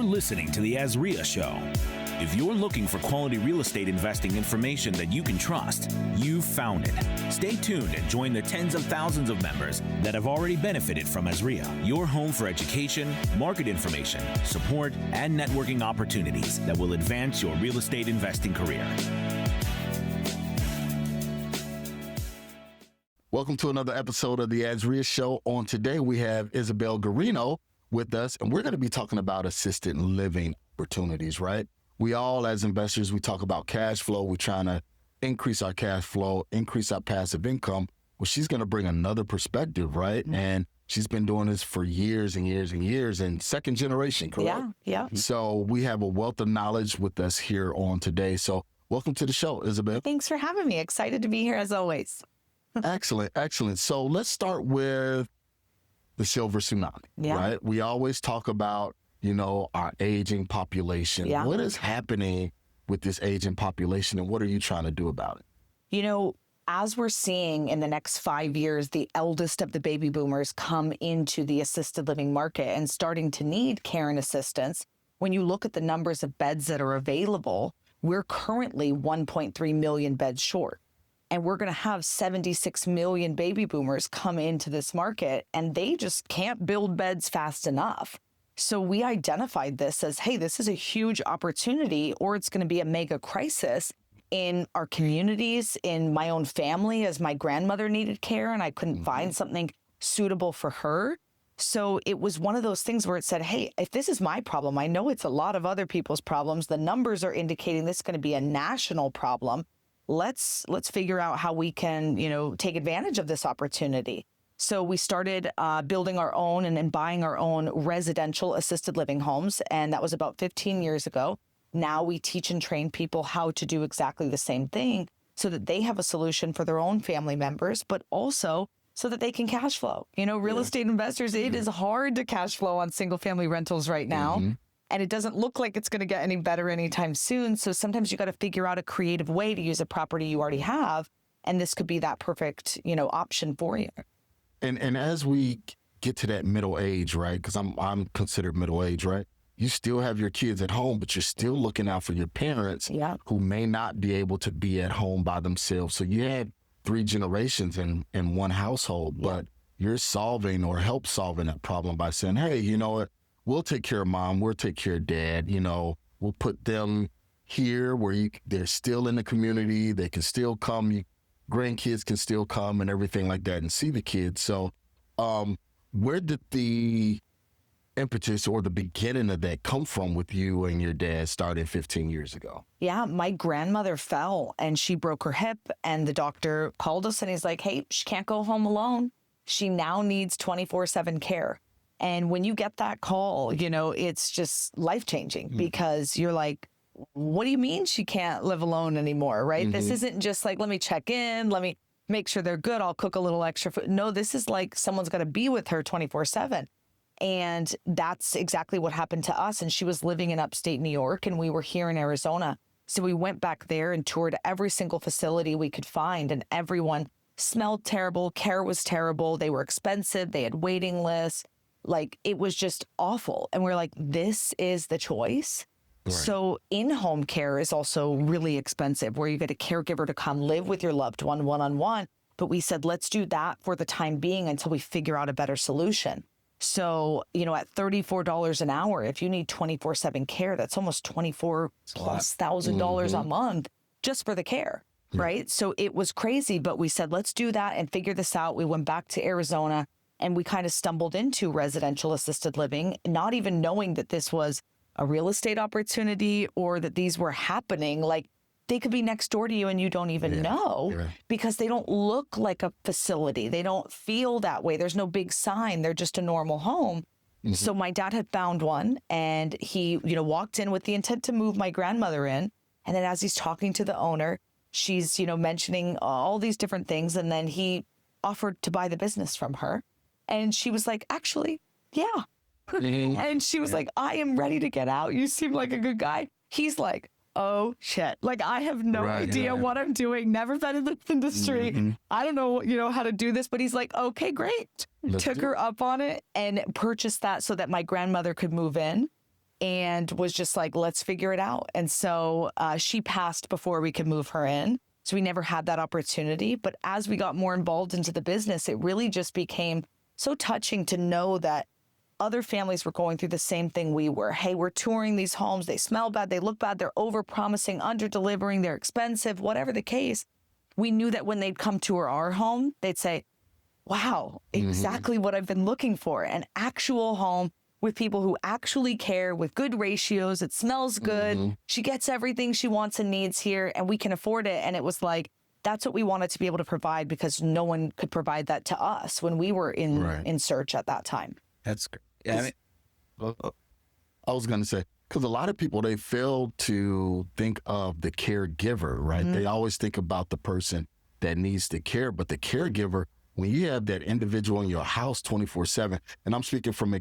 listening to the AZREIA Show. If you're looking for quality real estate investing information that you can trust, you've found it. Stay tuned and join the tens of thousands of members that have already benefited from AZREIA, your home for education, market information, support, and networking opportunities that will advance your real estate investing career. Welcome to another episode of the AZREIA Show. On today, we have Isabelle Guarino with us, and we're going to be talking about assisted living opportunities, right? We all, as investors, we talk about cash flow. We're trying to increase our cash flow, increase our passive income. Well, she's going to bring another perspective, right? Mm-hmm. And she's been doing this for years and years and years, and second generation, correct? Yeah. So we have a wealth of knowledge with us here on today. So welcome to the show, Isabelle. Thanks for having me. Excited to be here as always. Excellent. So let's start with the Silver Tsunami, right? We always talk about, our aging population. Yeah. What is happening with this aging population, and what are you trying to do about it? As we're seeing in the next 5 years, the eldest of the baby boomers come into the assisted living market and starting to need care and assistance. When you look at the numbers of beds that are available, we're currently 1.3 million beds short. And we're going to have 76 million baby boomers come into this market, and they just can't build beds fast enough. So we identified this as, hey, this is a huge opportunity, or it's going to be a mega crisis in our communities, in my own family, as my grandmother needed care and I couldn't find something suitable for her. So it was one of those things where it said, hey, if this is my problem, I know it's a lot of other people's problems. The numbers are indicating this is going to be a national problem. Let's figure out how we can, take advantage of this opportunity. So we started building our own and buying our own residential assisted living homes. And that was about 15 years ago. Now we teach and train people how to do exactly the same thing so that they have a solution for their own family members, but also so that they can cash flow. Real estate investors, it is hard to cash flow on single family rentals right now. Mm-hmm. And it doesn't look like it's going to get any better anytime soon. So sometimes you got to figure out a creative way to use a property you already have. And this could be that perfect, option for you. And as we get to that middle age, right? Because I'm considered middle age, right? You still have your kids at home, but you're still looking out for your parents who may not be able to be at home by themselves. So you had 3 generations in one household, but you're solving or help solving that problem by saying, hey, you know what? We'll take care of mom. We'll take care of dad. We'll put them here where they're still in the community. They can still come. Grandkids can still come and everything like that and see the kids. So where did the impetus or the beginning of that come from with you and your dad started 15 years ago? Yeah, my grandmother fell and she broke her hip, and the doctor called us and he's like, hey, she can't go home alone. She now needs 24/7 care. And when you get that call, it's just life-changing because you're like, what do you mean she can't live alone anymore, right? Mm-hmm. This isn't just like, let me check in, let me make sure they're good, I'll cook a little extra food. No, this is like someone's got to be with her 24/7. And that's exactly what happened to us. And she was living in upstate New York and we were here in Arizona. So we went back there and toured every single facility we could find, and everyone smelled terrible, care was terrible, they were expensive, they had waiting lists. Like, it was just awful. And we're like, this is the choice. Right. So in-home care is also really expensive, where you get a caregiver to come live with your loved one one-on-one. But we said, let's do that for the time being until we figure out a better solution. So, at $34 an hour, if you need 24/7 care, that's almost $24,000+ a month just for the care, right? So it was crazy, but we said, let's do that and figure this out. We went back to Arizona and we kind of stumbled into residential assisted living, not even knowing that this was a real estate opportunity or that these were happening. Like, they could be next door to you and you don't even know because they don't look like a facility. They don't feel that way. There's no big sign. They're just a normal home. Mm-hmm. So my dad had found one and he, walked in with the intent to move my grandmother in. And then as he's talking to the owner, she's, mentioning all these different things. And then he offered to buy the business from her. And she was like, actually, yeah. And she was like, I am ready to get out. You seem like a good guy. He's like, oh shit. Like, I have no idea what I'm doing. Never been in this industry. Mm-hmm. I don't know, how to do this, but he's like, okay, great. Took her up on it and purchased that so that my grandmother could move in. and was just like, let's figure it out. And so she passed before we could move her in. So we never had that opportunity. But as we got more involved into the business, it really just became so touching to know that other families were going through the same thing we were. Hey, we're touring these homes. They smell bad. They look bad. They're over-promising, under-delivering. They're expensive, whatever the case. We knew that when they'd come tour our home, they'd say, wow, exactly what I've been looking for. An actual home with people who actually care, with good ratios. It smells good. She gets everything she wants and needs here, and we can afford it. And it was like, that's what we wanted to be able to provide, because no one could provide that to us when we were in search at that time. That's great. Yeah, I was going to say, because a lot of people, they fail to think of the caregiver, right? They always think about the person that needs the care, but the caregiver, when you have that individual in your house 24/7, and I'm speaking from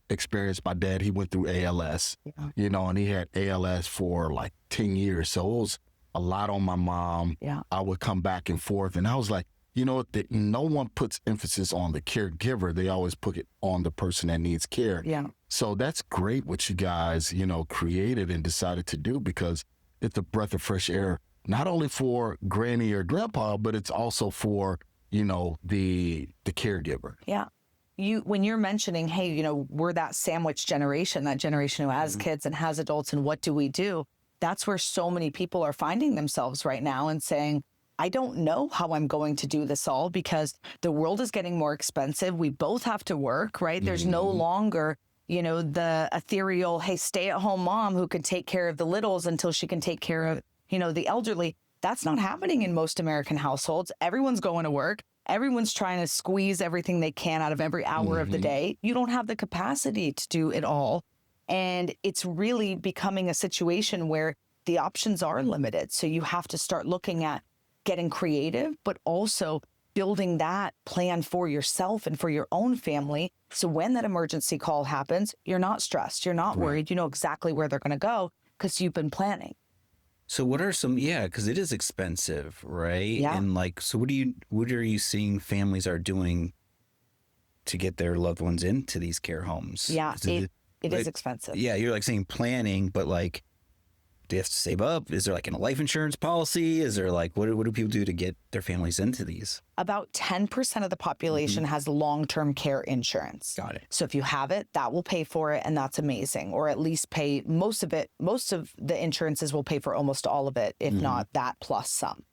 experience, my dad, he went through ALS, you know, and he had ALS for like 10 years. So it was a lot on my mom. I would come back and forth, and I was like, you know, no one puts emphasis on the caregiver. They always put it on the person that needs care. So that's great what you guys, you know, created and decided to do, because it's a breath of fresh air, not only for granny or grandpa, but it's also for, you know, the caregiver. When you're mentioning, hey, you know, we're that sandwich generation, that generation who has kids and has adults, and what do we do? That's where so many people are finding themselves right now and saying, I don't know how I'm going to do this all, because the world is getting more expensive. We both have to work, right? There's no longer, you know, the ethereal, hey, stay-at-home mom who can take care of the littles until she can take care of, you know, the elderly. That's not happening in most American households. Everyone's going to work. Everyone's trying to squeeze everything they can out of every hour of the day. You don't have the capacity to do it all. And it's really becoming a situation where the options are limited. So you have to start looking at getting creative, but also building that plan for yourself and for your own family. So when that emergency call happens, you're not stressed, you're not worried, you know exactly where they're going to go because you've been planning. So what are some, because it is expensive, right? And like, so what are you seeing families are doing to get their loved ones into these care homes? It is expensive. You're like saying planning, but like, do you have to save up? Is there like a life insurance policy? Is there like, what do people do to get their families into these? About 10% of the population has long-term care insurance. Got it. So if you have it, that will pay for it, and that's amazing. Or at least pay most of it. Most of the insurances will pay for almost all of it, if not that plus some.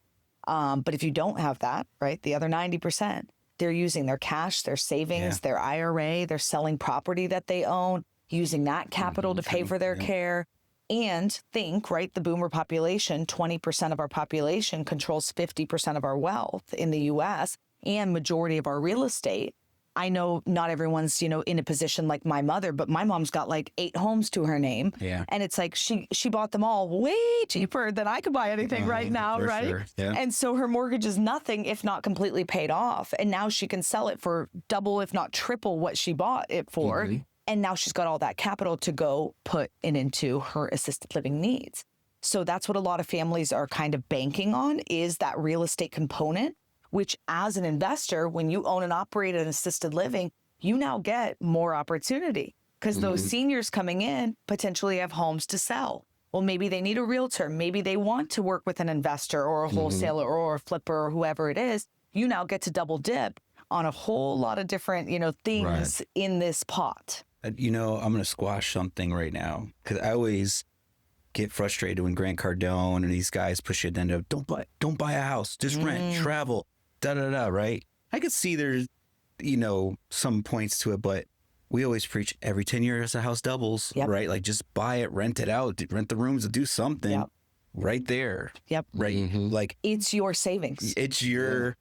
But if you don't have that, right, the other 90%, they're using their cash, their savings, their IRA, they're selling property that they own, using that capital to pay for their care. And think, right, the boomer population, 20% of our population controls 50% of our wealth in the U.S. and majority of our real estate. I know not everyone's, you know, in a position like my mother, but my mom's got like 8 homes to her name. And it's like she bought them all way cheaper than I could buy anything right now, right? Sure. And so her mortgage is nothing if not completely paid off. And now she can sell it for double, if not triple what she bought it for. And now she's got all that capital to go put into her assisted living needs. So that's what a lot of families are kind of banking on, is that real estate component, which as an investor, when you own and operate an assisted living, you now get more opportunity because those seniors coming in potentially have homes to sell. Well, maybe they need a realtor. Maybe they want to work with an investor or a wholesaler or a flipper or whoever it is. You now get to double dip on a whole lot of different, you know, things in this pot. You know, I'm going to squash something right now because I always get frustrated when Grant Cardone and these guys push it into don't buy a house, just rent, travel, right? I could see there's, you know, some points to it, but we always preach every 10 years a house doubles, right? Like just buy it, rent it out, rent the rooms, do something right there. Right. Like it's your savings. It's your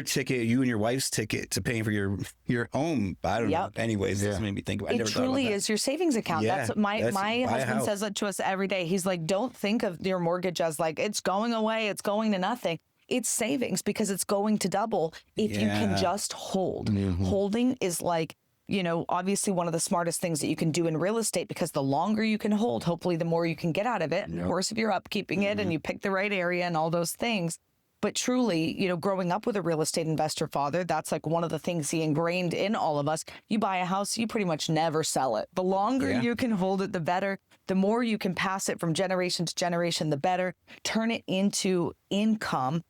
ticket, you and your wife's ticket to paying for your home. I don't know. Anyways, this made me think about it. It truly is your savings account. That's what my husband says that to us every day. He's like, don't think of your mortgage as like, it's going away, it's going to nothing. It's savings because it's going to double if you can just hold. Holding is like, you know, obviously one of the smartest things that you can do in real estate, because the longer you can hold, hopefully the more you can get out of it. Of course, if you're upkeeping it and you pick the right area and all those things. But truly, growing up with a real estate investor father, that's like one of the things he ingrained in all of us. You buy a house, you pretty much never sell it. The longer you can hold it, the better. The more you can pass it from generation to generation, the better. Turn it into income.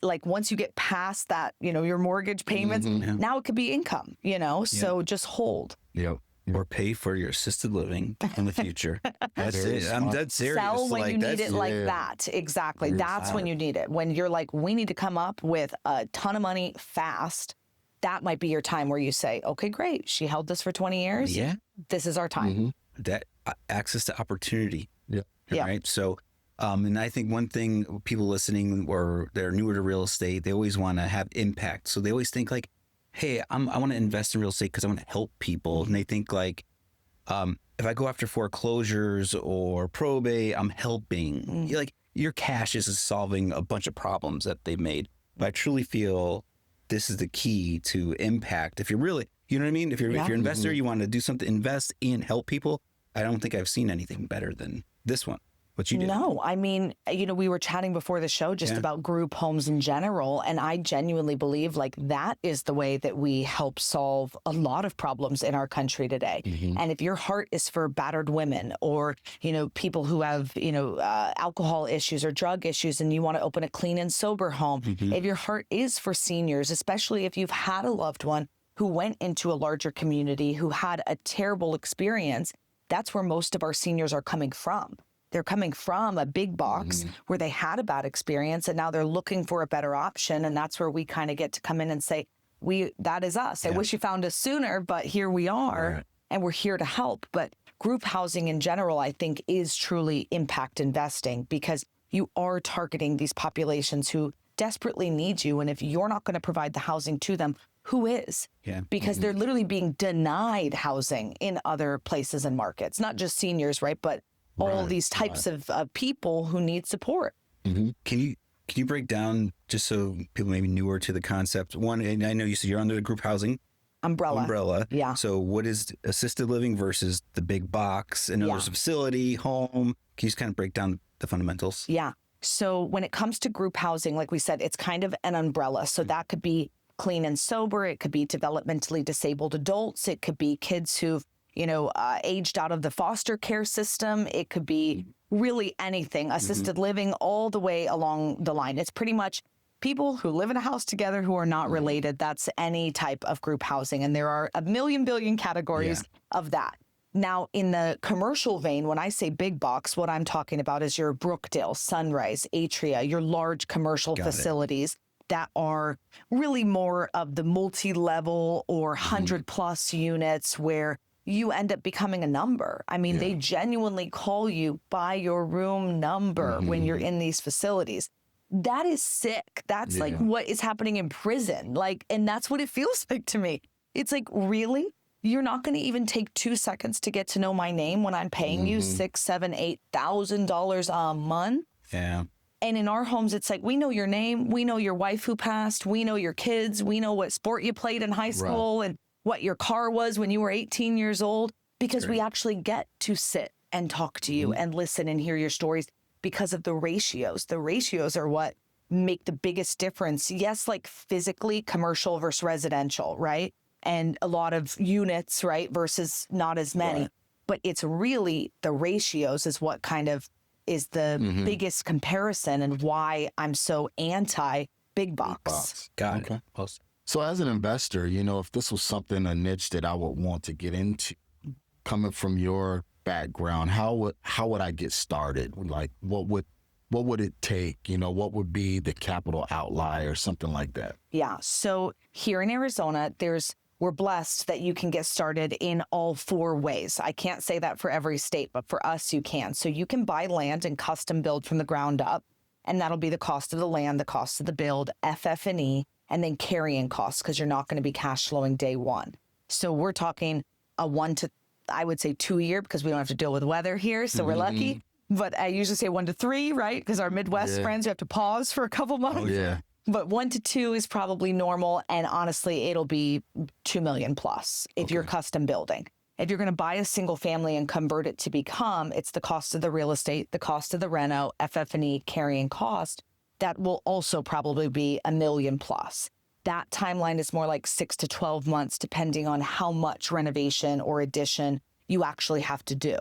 Like once you get past that, your mortgage payments, now it could be income, so just hold. Yep. Or pay for your assisted living in the future. That's it. I'm dead serious. Sell when you need it like that. Exactly. That's when you need it. When you're like, we need to come up with a ton of money fast. That might be your time where you say, okay, great. She held this for 20 years. Yeah. This is our time. That access to opportunity. Yeah. Right. So, and I think one thing people listening or they're newer to real estate, they always want to have impact. So they always think like, hey, I want to invest in real estate because I want to help people. And they think like, if I go after foreclosures or probate, I'm helping. Like your cash is solving a bunch of problems that they've made. But I truly feel this is the key to impact. If you're really, you know what I mean? If you're an investor, you want to do something, invest in, help people. I don't think I've seen anything better than this one. What you did. No, I mean, we were chatting before the show just about group homes in general. And I genuinely believe like that is the way that we help solve a lot of problems in our country today. And if your heart is for battered women or, people who have, alcohol issues or drug issues and you want to open a clean and sober home, if your heart is for seniors, especially if you've had a loved one who went into a larger community, who had a terrible experience, that's where most of our seniors are coming from. They're coming from a big box where they had a bad experience and now they're looking for a better option. And that's where we kind of get to come in and say, that is us. I wish you found us sooner, but here we are and we're here to help. But group housing in general, I think, is truly impact investing because you are targeting these populations who desperately need you. And if you're not going to provide the housing to them, who is? Yeah. Because they're literally being denied housing in other places and markets, not just seniors, right? But all these types of people who need support. Can you break down, just so people maybe newer to the concept, one, and I know you said you're under the group housing umbrella. Yeah. So what is assisted living versus the big box? And there's a facility, home. Can you just kind of break down the fundamentals? Yeah. So when it comes to group housing, like we said, it's kind of an umbrella. So that could be clean and sober. It could be developmentally disabled adults. It could be kids who've aged out of the foster care system. It could be really anything, assisted living, all the way along the line. It's pretty much people who live in a house together who are not related. That's any type of group housing. And there are a billion categories of that. Now, in the commercial vein, when I say big box, what I'm talking about is your Brookdale, Sunrise, AZREIA, your large commercial facilities that are really more of the multi-level or 100+ units where you end up becoming a number. I mean, they genuinely call you by your room number when you're in these facilities. That is sick. That's like what is happening in prison. And that's what it feels like to me. It's like, really? You're not going to even take 2 seconds to get to know my name when I'm paying you $6,000, $7,000, $8,000 a month? Yeah. And in our homes, it's like, we know your name. We know your wife who passed. We know your kids. We know what sport you played in high school and what your car was when you were 18 years old, because we actually get to sit and talk to you and listen and hear your stories because of the ratios. The ratios are what make the biggest difference. Yes, like physically commercial versus residential, right? And a lot of units, right, versus not as many. But it's really the ratios is what kind of is the biggest comparison and why I'm so anti big box. Got it. So as an investor, if this was a niche that I would want to get into, coming from your background, how would I get started? Like, what would it take? What would be the capital outlay or something like that? Yeah. So here in Arizona, we're blessed that you can get started in all 4 ways. I can't say that for every state, but for us, you can. So you can buy land and custom build from the ground up, and that'll be the cost of the land, the cost of the build, FF&E, and then carrying costs, because you're not going to be cash flowing day one. So we're talking a 1 to, I would say 2 year, because we don't have to deal with weather here, so we're lucky. But I usually say 1 to 3, right? Because our Midwest friends, you have to pause for a couple months. Oh, yeah. But 1 to 2 is probably normal. And honestly, it'll be $2 million plus if you're custom building. If you're going to buy a single family and convert it to become, it's the cost of the real estate, the cost of the reno, FF&E, carrying cost. that will also probably be $1 million plus. That timeline is more like 6 to 12 months, depending on how much renovation or addition you actually have to do.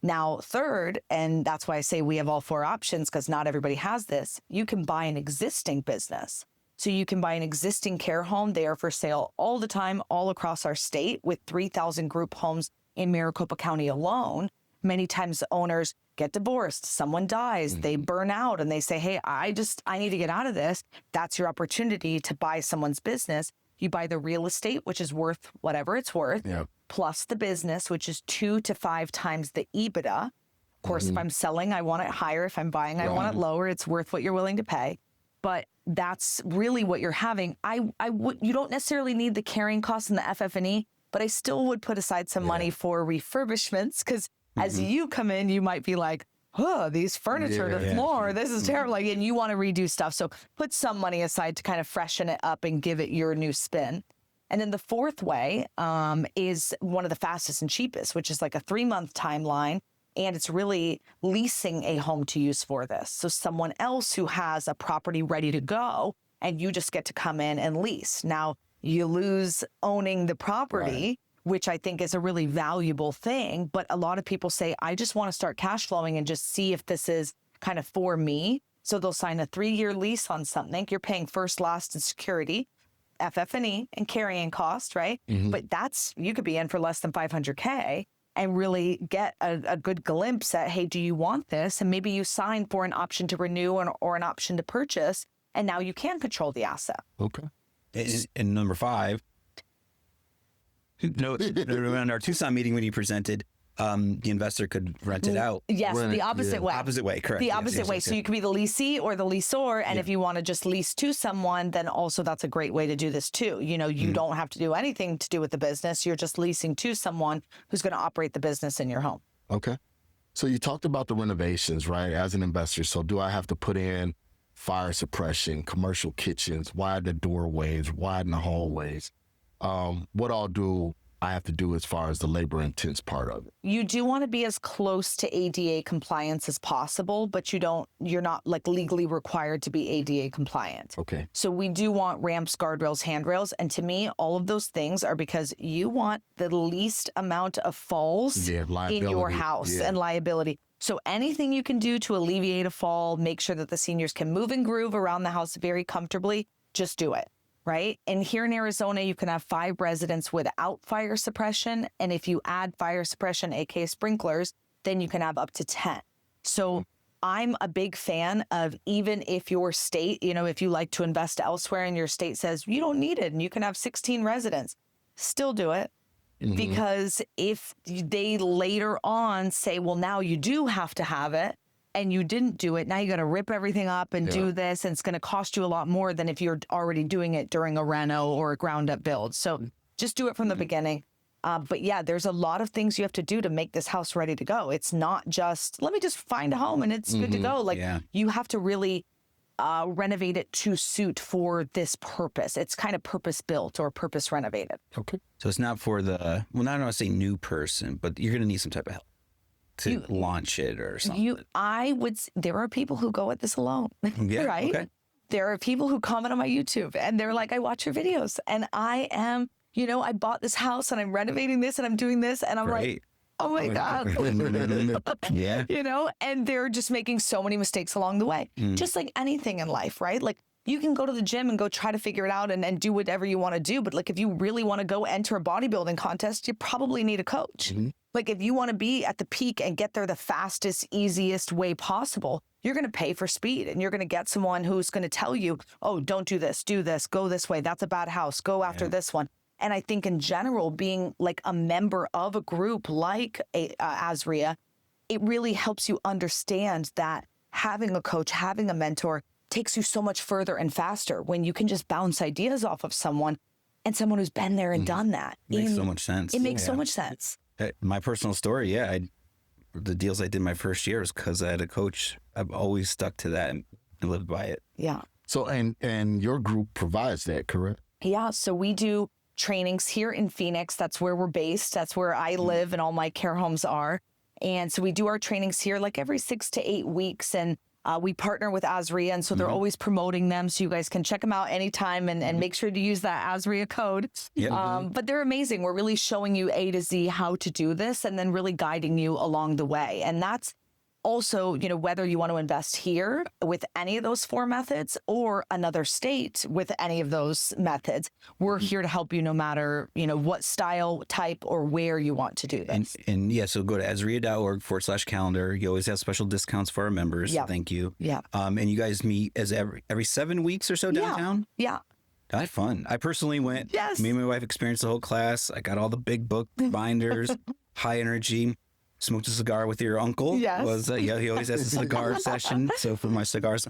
Now, third, and that's why I say we have all 4 options, because not everybody has this, you can buy an existing business. So you can buy an existing care home. They are for sale all the time, all across our state, with 3,000 group homes in Maricopa County alone. Many times the owners get divorced, someone dies, they burn out, and they say, hey, I need to get out of this. That's your opportunity to buy someone's business. You buy the real estate, which is worth whatever it's worth, plus the business, which is 2 to 5 times the EBITDA. Of course, if I'm selling, I want it higher. If I'm buying, I want it lower. It's worth what you're willing to pay. But that's really what you're having. You don't necessarily need the carrying costs and the FF&E, but I still would put aside some money for refurbishments, because as you come in, you might be like, oh, these furniture, the floor, this is terrible. Like, and you want to redo stuff. So put some money aside to kind of freshen it up and give it your new spin. And then the fourth way is one of the fastest and cheapest, which is like a 3-month timeline. And it's really leasing a home to use for this. So someone else who has a property ready to go, and you just get to come in and lease. Now, you lose owning the property, which I think is a really valuable thing. But a lot of people say, I just want to start cash flowing and just see if this is kind of for me. So they'll sign a 3-year lease on something. You're paying first, last, and security, FF&E, and carrying cost, right? But you could be in for less than $500K and really get a good glimpse at, hey, do you want this? And maybe you sign for an option to renew or an option to purchase, and now you can control the asset. Okay. And number 5, around our Tucson meeting when you presented, the investor could rent it out. Yes, the opposite way. Opposite way, correct. The opposite way. So you could be the leasee or the leaseor, and if you want to just lease to someone, then also that's a great way to do this too. You know, you don't have to do anything to do with the business. You're just leasing to someone who's going to operate the business in your home. Okay. So you talked about the renovations, right, as an investor. So do I have to put in fire suppression, commercial kitchens, widen the doorways, widen the hallways? What all do I have to do as far as the labor intense part of it? You do want to be as close to ADA compliance as possible, but you're not like legally required to be ADA compliant. Okay. So we do want ramps, guardrails, handrails. And to me, all of those things are because you want the least amount of falls in your house and liability. So anything you can do to alleviate a fall, make sure that the seniors can move and groove around the house very comfortably, just do it. Right? And here in Arizona, you can have 5 residents without fire suppression. And if you add fire suppression, aka sprinklers, then you can have up to 10. So I'm a big fan of, even if your state, if you like to invest elsewhere and your state says you don't need it and you can have 16 residents, still do it. Because if they later on say, well, now you do have to have it, and you didn't do it, now you got to rip everything up and do this, and it's going to cost you a lot more than if you're already doing it during a reno or a ground up build. So just do it from the beginning. But yeah, there's a lot of things you have to do to make this house ready to go. It's not just, let me just find a home and it's good to go. Like you have to really renovate it to suit for this purpose. It's kind of purpose built or purpose renovated. Okay. So it's not for I don't want to say new person, but you're going to need some type of help to launch it or something. There are people who go at this alone, right? Okay. There are people who comment on my YouTube and they're like, I watch your videos and I am, I bought this house and I'm renovating this and I'm doing this. And I'm like, oh my God. And they're just making so many mistakes along the way, just like anything in life, right? Like you can go to the gym and go try to figure it out and do whatever you want to do. But like, if you really want to go enter a bodybuilding contest, you probably need a coach. Like if you want to be at the peak and get there the fastest, easiest way possible, you're going to pay for speed and you're going to get someone who's going to tell you, oh, don't do this, go this way. That's a bad house. Go after this one. And I think in general, being like a member of a group like AZREIA, it really helps you understand that having a coach, having a mentor takes you so much further and faster when you can just bounce ideas off of someone and someone who's been there and done that. Makes so much sense. It makes so much sense. My personal story, the deals I did my first year was because I had a coach. I've always stuck to that and lived by it. Yeah. So, and your group provides that, correct? Yeah. So we do trainings here in Phoenix. That's where we're based. That's where I live and all my care homes are. And so we do our trainings here like every 6 to 8 weeks. And We partner with AZREIA, and so they're always promoting them. So you guys can check them out anytime and make sure to use that AZREIA code. But they're amazing. We're really showing you A to Z how to do this and then really guiding you along the way. And that's also, you know, whether you want to invest here with any of those 4 methods or another state with any of those methods, we're here to help you no matter, you know, what style, type, or where you want to do this. And yeah, so go to AZREIA.org/calendar. You always have special discounts for our members. Yep. Thank you. Yeah. And you guys meet as every 7 weeks or so downtown? Yeah. That's fun. I personally went. Yes. Me and my wife experienced the whole class. I got all the big book binders, high energy. Smoked a cigar with your uncle. Yes. He always has a cigar session. So for my cigars,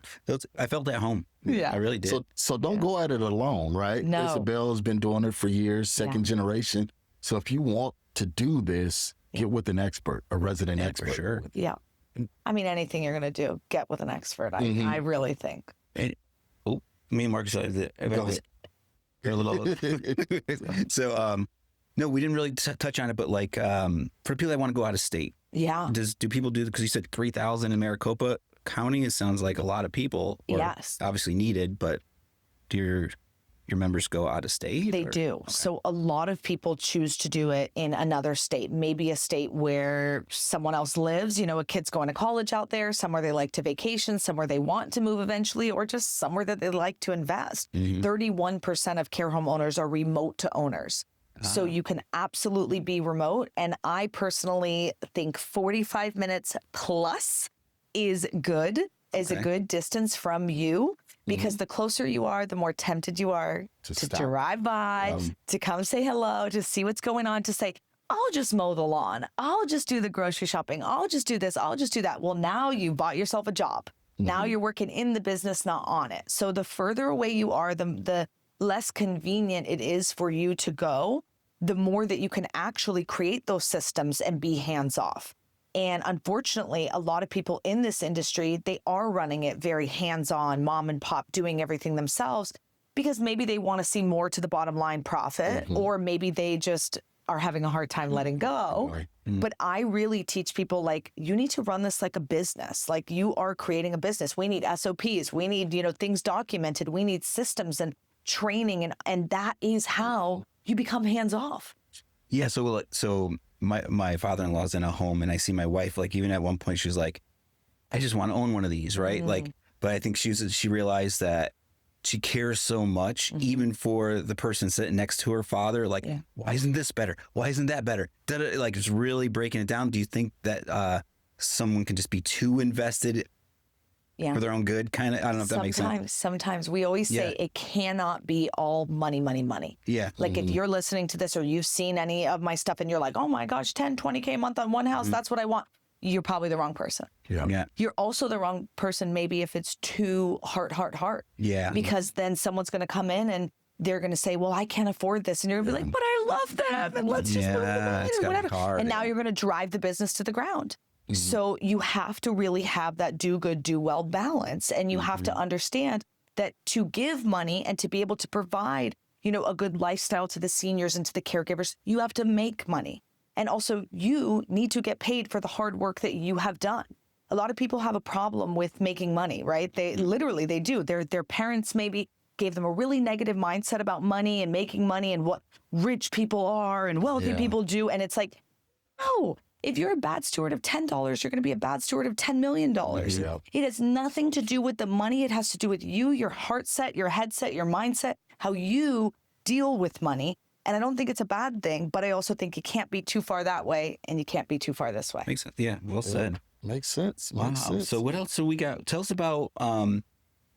I felt at home. Yeah. I really did. So don't go at it alone, right? No. Isabelle's been doing it for years, second generation. So if you want to do this, get with an expert, a resident expert. For sure. Yeah. I mean, anything you're going to do, get with an expert. I really think. And, me and Marcus said that. So, no, we didn't really touch on it, but like for people that want to go out of state, do people do? Because you said 3,000 in Maricopa County. It sounds like a lot of people. Yes, obviously needed, but do your members go out of state? They do. Okay. So a lot of people choose to do it in another state, maybe a state where someone else lives. You know, a kid's going to college out there, somewhere they like to vacation, somewhere they want to move eventually, or just somewhere that they like to invest. 31% of care home owners are remote to owners. So you can absolutely be remote. And I personally think 45 minutes plus is good, is a good distance from you, because the closer you are, the more tempted you are to drive by, to come say hello, to see what's going on, to say, I'll just mow the lawn. I'll just do the grocery shopping. I'll just do this. I'll just do that. Well, now you bought yourself a job. Now you're working in the business, not on it. So the further away you are, the less convenient it is for you to go, the more that you can actually create those systems and be hands-off. And unfortunately, a lot of people in this industry, they are running it very hands-on, mom and pop, doing everything themselves, because maybe they want to see more to the bottom line profit, or maybe they just are having a hard time letting go. But I really teach people, like, you need to run this like a business. Like, you are creating a business. We need SOPs. We need, you know, things documented. We need systems and training. And that is how you become hands off. Yeah. So my father-in-law's in a home, and I see my wife, like, even at one point she was like, I just want to own one of these. Right. Like, but I think she realized that she cares so much, even for the person sitting next to her father. Like, why isn't this better? Why isn't that better? Like, it's really breaking it down. Do you think that someone can just be too invested for their own good? Kind of, I don't know if that makes sense. Sometimes we always say it cannot be all money, money, money. Yeah. Like, if you're listening to this or you've seen any of my stuff and you're like, oh my gosh, 10, 20K a month on one house, that's what I want. You're probably the wrong person. Yeah. You're also the wrong person maybe if it's too heart. Yeah. Because then someone's going to come in and they're going to say, well, I can't afford this. And you're going to be like, but I love them. And let's just move on and whatever. Hard, and now you're going to drive the business to the ground. So you have to really have that do good, do well balance. And you have to understand that to give money and to be able to provide, you know, a good lifestyle to the seniors and to the caregivers, you have to make money. And also you need to get paid for the hard work that you have done. A lot of people have a problem with making money, right? They do. Their parents maybe gave them a really negative mindset about money and making money and what rich people are and wealthy people do. And it's like, no. If you're a bad steward of $10, you're going to be a bad steward of $10 million. Yeah. It has nothing to do with the money. It has to do with you, your heart set, your head set, your mindset, how you deal with money. And I don't think it's a bad thing, but I also think you can't be too far that way and you can't be too far this way. Makes sense. Yeah, well said. Makes sense. Wow. Makes sense. So what else do we got? Tell us about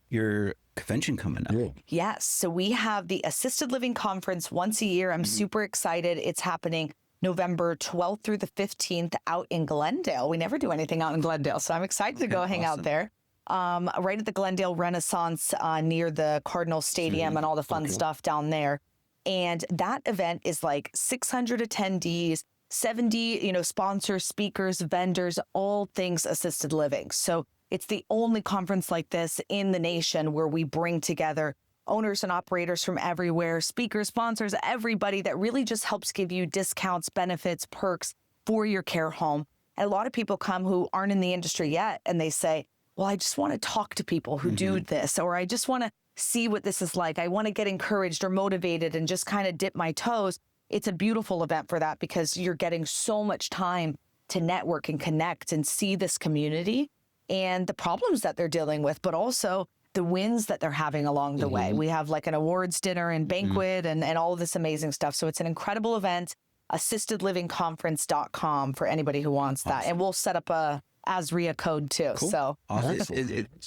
your convention coming up. Yes. So we have the Assisted Living Conference once a year. I'm super excited. It's happening November 12th through the 15th out in Glendale. We never do anything out in Glendale, so I'm excited to go hang out there. Right at the Glendale Renaissance near the Cardinal Stadium and all the fun stuff down there. And that event is like 600 attendees, 70, sponsors, speakers, vendors, all things assisted living. So it's the only conference like this in the nation where we bring together owners and operators from everywhere, speakers, sponsors, everybody that really just helps give you discounts, benefits, perks for your care home. And a lot of people come who aren't in the industry yet, and they say, well, I just want to talk to people who do this, or I just want to see what this is like. I want to get encouraged or motivated and just kind of dip my toes. It's a beautiful event for that because you're getting so much time to network and connect and see this community and the problems that they're dealing with, but also the wins that they're having along the way. We have like an awards dinner and banquet and all of this amazing stuff. So it's an incredible event, assistedlivingconference.com for anybody who wants that. And we'll set up a AZREIA code too. Cool. So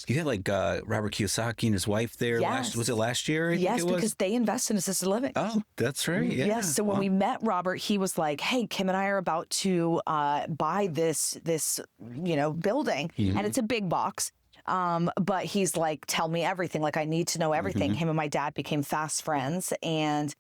you had like Robert Kiyosaki and his wife there. Yes. Was it last year? Yes, because they invest in assisted living. Oh, that's right. Yeah. Yes. So when we met Robert, he was like, "Hey, Kim and I are about to buy this building, and it's a big box." But he's like, "Tell me everything. Like, I need to know everything." Him and my dad became fast friends, and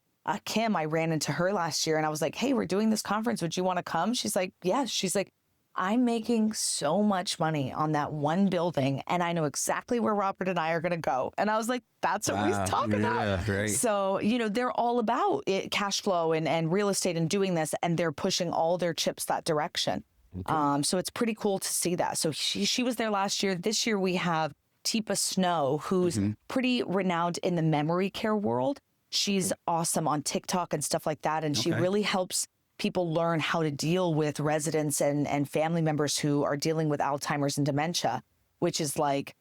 Kim, I ran into her last year, and I was like, "Hey, we're doing this conference. Would you want to come?" She's like, "Yes." She's like, I'm making so much money on that one building, and I know exactly where Robert and I are going to go. And I was like, that's what we talk about. Right. So, they're all about it, cash flow and real estate and doing this, and they're pushing all their chips that direction. Okay. So it's pretty cool to see that. So she was there last year. This year we have Teepa Snow, who's pretty renowned in the memory care world. She's awesome on TikTok and stuff like that, and she really helps people learn how to deal with residents and family members who are dealing with Alzheimer's and dementia, which is like,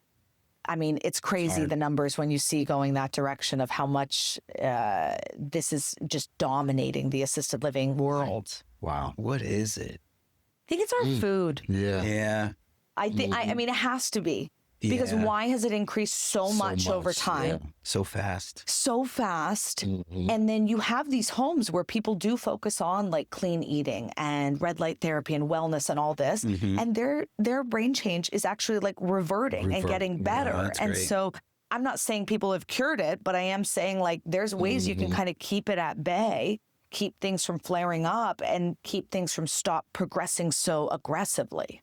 it's crazy the numbers when you see going that direction of how much this is just dominating the assisted living world. Wow. What is it? I think it's our food. Yeah. Yeah. I think, it has to be. Because why has it increased so much over time? Yeah. So fast. So fast. And then you have these homes where people do focus on like clean eating and red light therapy and wellness and all this. And their brain change is actually like reverting and getting better. Yeah, that's and great. so I'm not saying people have cured it, but I am saying like there's ways you can kind of keep it at bay, keep things from flaring up, and keep things from progressing so aggressively.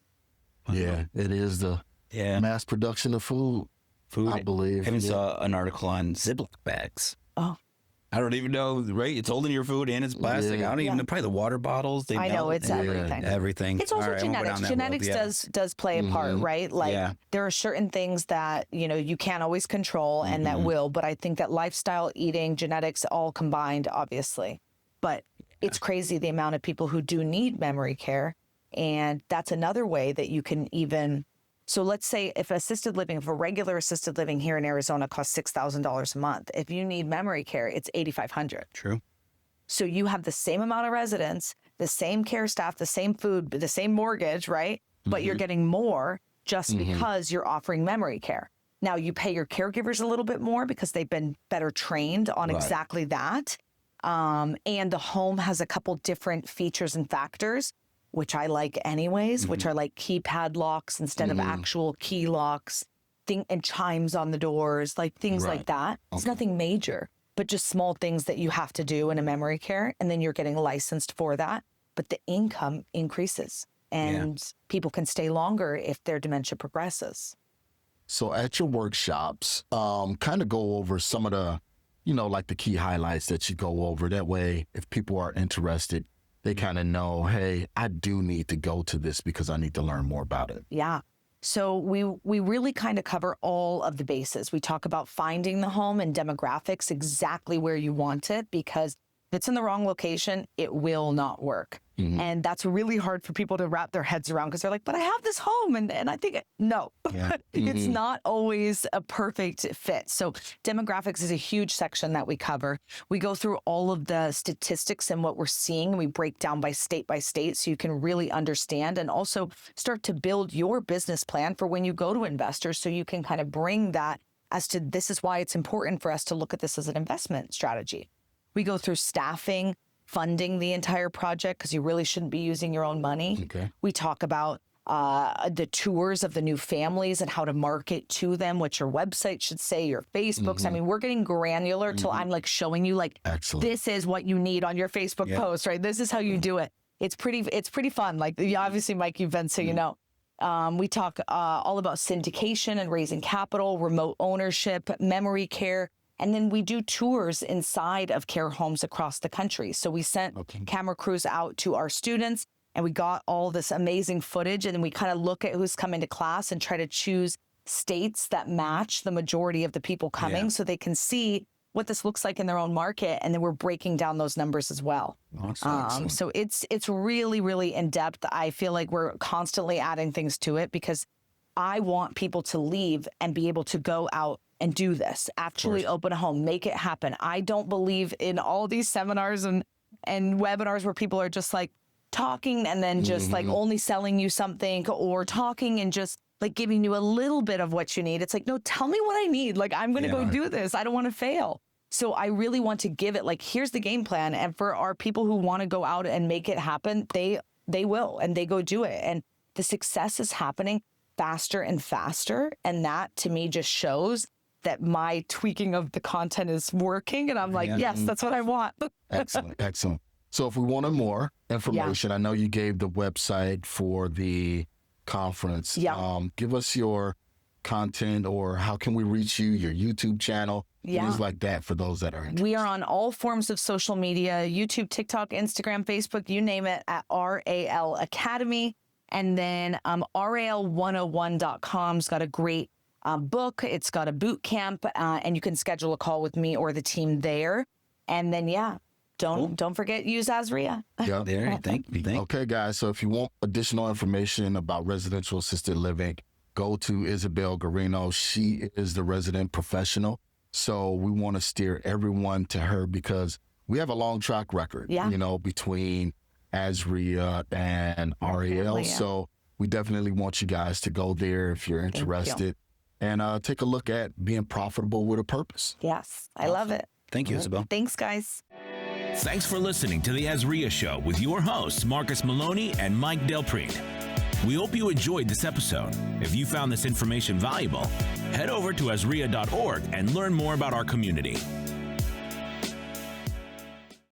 Yeah, it is the mass production of food, I believe. I even saw an article on Ziploc bags. Oh. I don't even know, right? It's holding your food and it's plastic. I don't even know. Probably the water bottles. They I know, melt. it's everything. Everything. It's also genetics. Genetics does play a part, right? Like there are certain things that, you can't always control and that will, but I think that lifestyle, eating, genetics, all combined, obviously. But it's crazy the amount of people who do need memory care. And that's another way that you can even... So let's say if a regular assisted living here in Arizona costs $6,000 a month, if you need memory care, it's $8,500. True. So you have the same amount of residents, the same care staff, the same food, the same mortgage, right? But you're getting more just because you're offering memory care. Now you pay your caregivers a little bit more because they've been better trained on exactly that. And the home has a couple different features and factors, which I like anyways, which are like keypad locks instead of actual key locks, and chimes on the doors, like things like that. It's nothing major, but just small things that you have to do in a memory care, and then you're getting licensed for that. But the income increases, and people can stay longer if their dementia progresses. So at your workshops, kind of go over some of the, like the key highlights that you go over. That way, if people are interested, they kind of know, hey, I do need to go to this because I need to learn more about it. Yeah. So we really kind of cover all of the bases. We talk about finding the home and demographics, exactly where you want it, because if it's in the wrong location, it will not work. And that's really hard for people to wrap their heads around because they're like, but I have this home. And I think, no, it's not always a perfect fit. So demographics is a huge section that we cover. We go through all of the statistics and what we're seeing. We break down by state so you can really understand and also start to build your business plan for when you go to investors so you can kind of bring that as to this is why it's important for us to look at this as an investment strategy. We go through staffing, funding the entire project because you really shouldn't be using your own money. Okay. We talk about the tours of the new families and how to market to them, what your website should say, your Facebooks. I mean, we're getting granular till I'm like showing you like, this is what you need on your Facebook post, right? This is how you do it. It's pretty fun. Like obviously, Mike, you've been, so you know. We talk all about syndication and raising capital, remote ownership, memory care. And then we do tours inside of care homes across the country. So we sent camera crews out to our students and we got all this amazing footage. And then we kind of look at who's coming to class and try to choose states that match the majority of the people coming so they can see what this looks like in their own market. And then we're breaking down those numbers as well. Awesome. So it's really, really in depth. I feel like we're constantly adding things to it because I want people to leave and be able to go out and do this, actually open a home, make it happen. I don't believe in all these seminars and webinars where people are just like talking and then just like only selling you something, or talking and just like giving you a little bit of what you need. It's like, no, tell me what I need. Like, I'm going to go do this. I don't want to fail. So I really want to give it like, here's the game plan. And for our people who want to go out and make it happen, they will, and they go do it. And the success is happening faster and faster. And that to me just shows that my tweaking of the content is working. And I'm like, yes, that's what I want. Excellent. So if we wanted more information, I know you gave the website for the conference. Give us your content, or how can we reach you, your YouTube channel, things like that for those that are interested. We are on all forms of social media, YouTube, TikTok, Instagram, Facebook, you name it, at RAL Academy. And then RAL101.com's got a great book. It's got a boot camp, and you can schedule a call with me or the team there. And then, don't forget, use AZREIA. There, thank you. Okay, guys, so if you want additional information about residential assisted living, go to Isabelle Guarino. She is the resident professional. So we want to steer everyone to her because we have a long track record, between AZREIA and RAL. So we definitely want you guys to go there if you're interested and take a look at being profitable with a purpose. Yes, I love it. Thank you, Isabelle. Thanks, guys. Thanks for listening to the AZREIA Show with your hosts, Marcus Maloney and Mike Delprete. We hope you enjoyed this episode. If you found this information valuable, head over to AZREIA.org and learn more about our community.